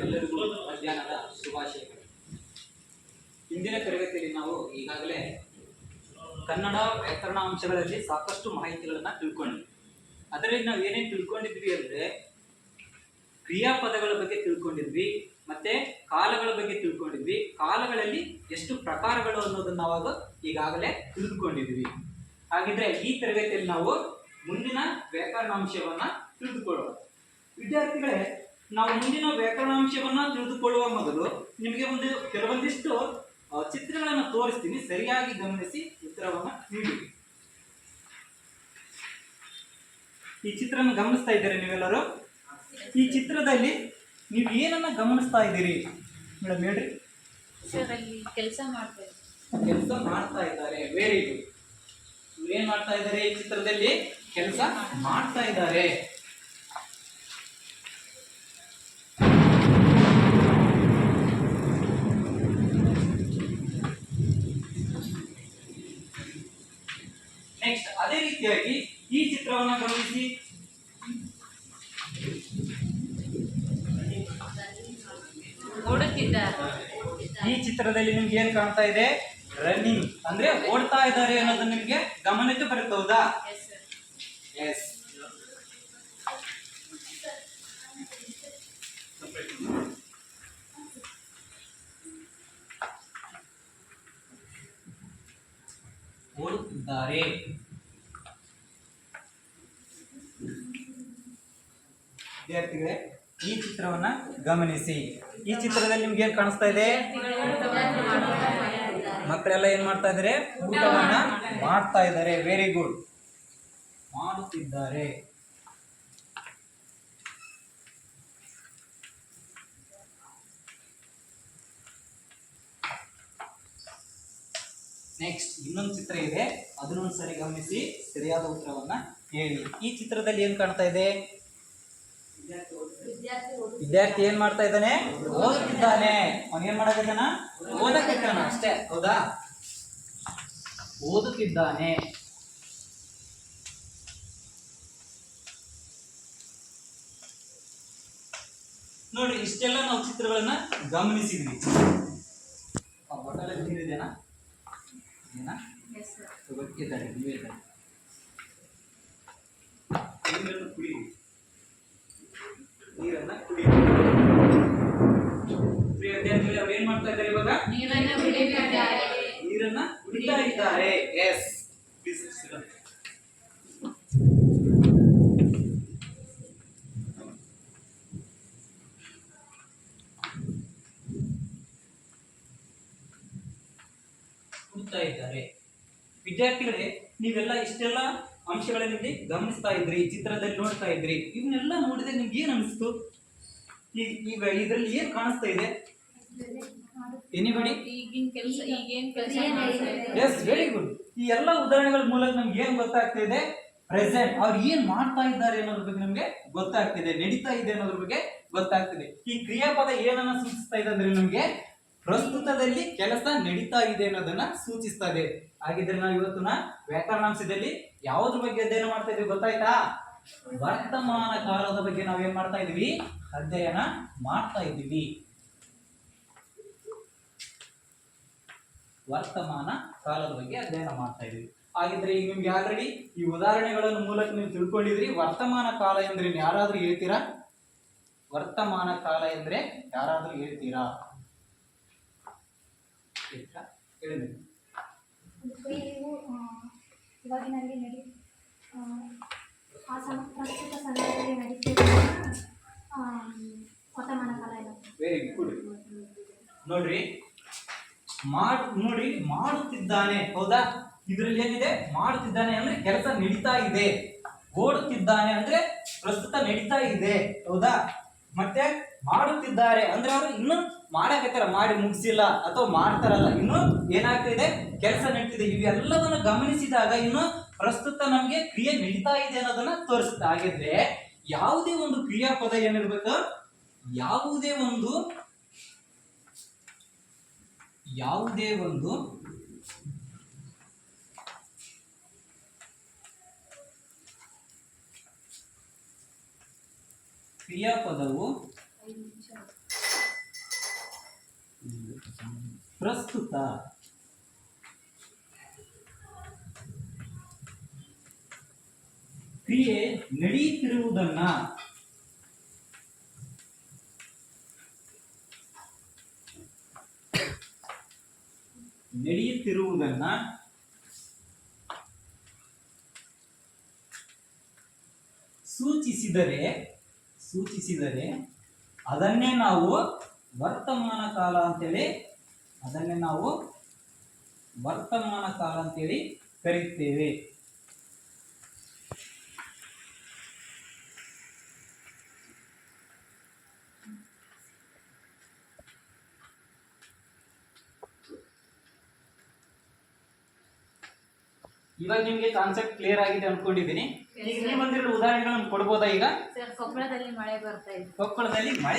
ಎಲ್ಲರಿಗೂ ಮಧ್ಯಾಹ್ನದ ಶುಭಾಶಯಗಳು. ಇಂದಿನ ತರಗತಿಯಲ್ಲಿ ನಾವು ಈಗಾಗಲೇ ಕನ್ನಡ ವ್ಯಾಕರಣ ಅಂಶಗಳಲ್ಲಿ ಸಾಕಷ್ಟು ಮಾಹಿತಿಗಳನ್ನು ತಿಳ್ಕೊಂಡ್ವಿ. ಅದರಲ್ಲಿ ನಾವು ಏನೇನು ತಿಳ್ಕೊಂಡಿದ್ವಿ ಅಂದರೆ ಕ್ರಿಯಾಪದಗಳ ಬಗ್ಗೆ ತಿಳ್ಕೊಂಡಿದ್ವಿ, ಮತ್ತೆ ಕಾಲಗಳ ಬಗ್ಗೆ ತಿಳ್ಕೊಂಡಿದ್ವಿ. ಕಾಲಗಳಲ್ಲಿ ಎಷ್ಟು ಪ್ರಕಾರಗಳು ಅನ್ನೋದನ್ನು ನಾವು ಈಗಾಗಲೇ ತಿಳಿದುಕೊಂಡಿದ್ವಿ. ಹಾಗಿದ್ರೆ ಈ ತರಗತಿಯಲ್ಲಿ ನಾವು ಮುಂದಿನ ವ್ಯಾಕರಣಾಂಶವನ್ನ ತಿಳಿದುಕೊಳ್ಳೋಣ. ವಿದ್ಯಾರ್ಥಿಗಳೇ, ನಾವು ಮುಂದಿನ ವ್ಯಾಕರಣಾಂಶವನ್ನ ತಿಳಿದುಕೊಳ್ಳುವ ಮೊದಲು ನಿಮಗೆ ಕೆಲವೊಂದಿಷ್ಟು ಚಿತ್ರಗಳನ್ನು ತೋರಿಸ್ತೀನಿ, ಸರಿಯಾಗಿ ಗಮನಿಸಿ ಉತ್ತರವನ್ನು ನೀಡಿ. ಈ ಚಿತ್ರವನ್ನು ಗಮನಿಸ್ತಾ ಇದ್ದೀರಿ ನೀವೆಲ್ಲರೂ? ಈ ಚಿತ್ರದಲ್ಲಿ ನೀವು ಏನನ್ನ ಗಮನಿಸ್ತಾ ಇದ್ದೀರಿ ಮೇಡಮ್ ಹೇಳ್ರಿ? ಕೆಲಸ ಮಾಡ್ತಾ ಇದ್ದಾರೆ. Very good. ಏನ್ ಮಾಡ್ತಾ ಇದ್ದಾರೆ? ಈ ಚಿತ್ರದಲ್ಲಿ ಕೆಲಸ ಮಾಡ್ತಾ ಇದ್ದಾರೆ. ನೆಕ್ಸ್ಟ್ ಅದೇ ರೀತಿಯಾಗಿ ಈ ಚಿತ್ರವನ್ನು ಗಮನಿಸಿ. ಈ ಚಿತ್ರದಲ್ಲಿ ನಿಮ್ಗೆ ಏನ್ ಕಾಣ್ತಾ ಇದೆ? ರನ್ನಿಂಗ್ ಅಂದ್ರೆ ಓಡ್ತಾ ಇದ್ದಾರೆ ಅನ್ನೋದು ನಿಮ್ಗೆ ಗಮನಕ್ಕೆ ಬರುತ್ತೆ, ಹೌದಾ? ಎಸ್. ಓಡುತ್ತಿದ್ದಾರೆ. ವಿದ್ಯಾರ್ಥಿಗಳೇ, ಈ ಚಿತ್ರವನ್ನ ಗಮನಿಸಿ. ಈ ಚಿತ್ರದಲ್ಲಿ ನಿಮ್ಗೆ ಏನ್ ಕಾಣಿಸ್ತಾ ಇದೆ? ಮಕ್ಕಳೆಲ್ಲ ಏನ್ ಮಾಡ್ತಾ ಇದ್ದಾರೆ? ಊಟವನ್ನ ಮಾಡ್ತಾ ಇದ್ದಾರೆ. Very good. ಮಾಡುತ್ತಿದ್ದಾರೆ. ನೆಕ್ಸ್ಟ್ ಇನ್ನೊಂದು ಚಿತ್ರ ಇದೆ, ಅದನ್ನೊಂದು ಸರಿ ಗಮನಿಸಿ, ಸರಿಯಾದ ಉತ್ತರವನ್ನ ಹೇಳಿ. ಈ ಚಿತ್ರದಲ್ಲಿ ಏನ್ ಕಾಣ್ತಾ ಇದೆ? ವಿದ್ಯಾರ್ಥಿ ಏನ್ ಮಾಡ್ತಾ ಇದ್ದಾನೆ? ಓದುತ್ತಿದ್ದಾನೆ. ಅವನು ಏನ್ ಮಾಡಕತ್ತಾನ? ಓದಕತ್ತಾನ ಅಷ್ಟೇ, ಹೌದಾ? ಓದುತ್ತಿದ್ದಾನೆ. ನೋಡ್ರಿ, ಇಷ್ಟೆಲ್ಲ ನಾವು ಚಿತ್ರಗಳನ್ನ ಗಮನಿಸಿದ್ವಿ. ಬಾಟಲಲ್ಲಿ ನೀರಿದೆನಾ? ಇದ್ದಾರೆ, ನೀವೇ ಇದ್ದಾರೆ. ನೀರನ್ನು ಕುಡಿಯಿರಿ. ನೀರನ್ನ ಕುಡಿಯಿರಿ. ವಿದ್ಯಾರ್ಥಿಗಳು ಅವ್ರು ಏನ್ ಮಾಡ್ತಾ ಇದ್ದಾರೆ ಇವಾಗ? ನೀರನ್ನ ಕುಡಿತಾ ಇದ್ದಾರೆ. ಎಸ್. ಕುಡಿತಾ ಇದ್ದಾರೆ. ವಿದ್ಯಾರ್ಥಿಗಳೇ, ನೀವೆಲ್ಲ ಇಷ್ಟೆಲ್ಲ ಅಂಶಗಳಲ್ಲಿ ಗಮನಿಸ್ತಾ ಇದ್ರಿ, ಚಿತ್ರದಲ್ಲಿ ನೋಡ್ತಾ ಇದ್ರಿ. ಇವನ್ನೆಲ್ಲ ನೋಡಿದ್ರೆ ನಿಮ್ಗೆ ಏನ್ ಅನಿಸ್ತು? ಈಗ ಇದರಲ್ಲಿ ಏನ್ ಕಾಣಿಸ್ತಾ ಇದೆ? ಎನಿಬಡಿ? Yes, very good. ಈ ಎಲ್ಲ ಉದಾಹರಣೆಗಳ ಮೂಲಕ ನಮ್ಗೆ ಏನ್ ಗೊತ್ತಾಗ್ತಾ ಇದೆ? ಪ್ರೆಸೆಂಟ್. ಅವ್ರು ಏನ್ ಮಾಡ್ತಾ ಇದ್ದಾರೆ ಅನ್ನೋದ್ರ ಬಗ್ಗೆ ನಮ್ಗೆ ಗೊತ್ತಾಗ್ತಿದೆ, ನಡೀತಾ ಇದೆ ಅನ್ನೋದ್ರ ಬಗ್ಗೆ ಗೊತ್ತಾಗ್ತಿದೆ. ಈ ಕ್ರಿಯಾಪದ ಏನನ್ನ ಸೂಚಿಸ್ತಾ ಇದೆ ಅಂದ್ರೆ ನಮ್ಗೆ ಪ್ರಸ್ತುತದಲ್ಲಿ ಕೆಲಸ ನಡೀತಾ ಇದೆ ಅನ್ನೋದನ್ನ ಸೂಚಿಸ್ತಾ ಇದೆ. ಹಾಗಿದ್ರೆ ನಾವು ಇವತ್ತಿನ ವ್ಯಾಕರಣಾಂಶದಲ್ಲಿ ಯಾವುದ್ರ ಬಗ್ಗೆ ಅಧ್ಯಯನ ಮಾಡ್ತಾ ಇದ್ವಿ ಗೊತ್ತಾಯ್ತಾ? ವರ್ತಮಾನ ಕಾಲದ ಬಗ್ಗೆ ನಾವೇನ್ ಮಾಡ್ತಾ ಇದೀವಿ? ಅಧ್ಯಯನ ಮಾಡ್ತಾ ಇದ್ದೀವಿ. ವರ್ತಮಾನ ಕಾಲದ ಬಗ್ಗೆ ಅಧ್ಯಯನ ಮಾಡ್ತಾ ಇದೀವಿ. ಹಾಗಿದ್ರೆ ಈಗ ನಿಮ್ಗೆ ಆಲ್ರೆಡಿ ಈ ಉದಾಹರಣೆಗಳನ್ನು ಮೂಲಕ ನೀವು ತಿಳ್ಕೊಂಡಿದ್ರಿ. ವರ್ತಮಾನ ಕಾಲ ಎಂದ್ರೆ ಯಾರಾದ್ರೂ ಹೇಳ್ತೀರಾ? ವರ್ತಮಾನ ಕಾಲ ಎಂದ್ರೆ ಯಾರಾದ್ರೂ ಹೇಳ್ತೀರಾ? ಹೇಳಿ. ಇವಾಗಿನಲ್ಲಿ ಪ್ರಸ್ತುತ ಸಮಯದಲ್ಲಿ ನಡೀತಿರುವ ವರ್ತಮಾನ ಕಾಲ. Very good. ನೋಡ್ರಿ, ಮಾಡುತ್ತಿದ್ದಾನೆ, ಹೌದಾ? ಇದ್ರಲ್ಲಿ ಏನಿದೆ? ಮಾಡುತ್ತಿದ್ದಾನೆ ಅಂದ್ರೆ ಕೆಲಸ ನಡೀತಾ ಇದೆ. ಓಡುತ್ತಿದ್ದಾನೆ ಅಂದ್ರೆ ಪ್ರಸ್ತುತ ನಡೀತಾ ಇದೆ, ಹೌದಾ? ಮತ್ತೆ ಮಾಡುತ್ತಿದ್ದಾರೆ ಅಂದ್ರೆ ಅವರು ಇನ್ನು ಮಾಡಕತ್ತಾರ, ಮಾಡಿ ಮುಗಿಸಿಲ್ಲ ಅಥವಾ ಮಾಡ್ತಾರಲ್ಲ, ಇನ್ನು ಏನಾಗ್ತಿದೆ? ಕೆಲಸ ನಡೀತಿದೆ. ಇವೆಲ್ಲವನ್ನು ಗಮನಿಸಿದಾಗ ಇನ್ನು ಪ್ರಸ್ತುತ ನಮ್ಗೆ ಕ್ರಿಯೆ ನಡೀತಾ ಇದೆ ಅನ್ನೋದನ್ನ ತೋರಿಸುತ್ತೆ. ಹಾಗಿದ್ರೆ ಯಾವುದೇ ಒಂದು ಕ್ರಿಯಾಪದ ಏನಿರ್ಬೇಕು? ಯಾವುದೇ ಒಂದು ಕ್ರಿಯಾಪದವು ಪ್ರಸ್ತುತ ಕ್ರಿಯೆ ನಡೆಯುತ್ತಿರುವುದನ್ನ ಸೂಚಿಸಿದರೆ ಅದನ್ನೇ ನಾವು ವರ್ತಮಾನ ಕಾಲ ಅಂತೇಳಿ ಕರೆಯುತ್ತೇವೆ. ಇವಾಗ ನಿಮ್ಗೆ ಕಾನ್ಸೆಪ್ಟ್ ಕ್ಲಿಯರ್ ಆಗಿದೆ ಅನ್ಕೊಂಡಿದ್ದೀನಿ. ಈಗ ನೀವು ಬಂದಿರೋ ಉದಾಹರಣೆಗಳನ್ನು ಕೊಡ್ಬೋದಾ? ಈಗ ಸರ್, ಕೊಪ್ಪಳದಲ್ಲಿ ಮಳೆ ಬರ್ತಾ ಇದೆ. ಕೊಪ್ಪಳದಲ್ಲಿ ಮಳೆ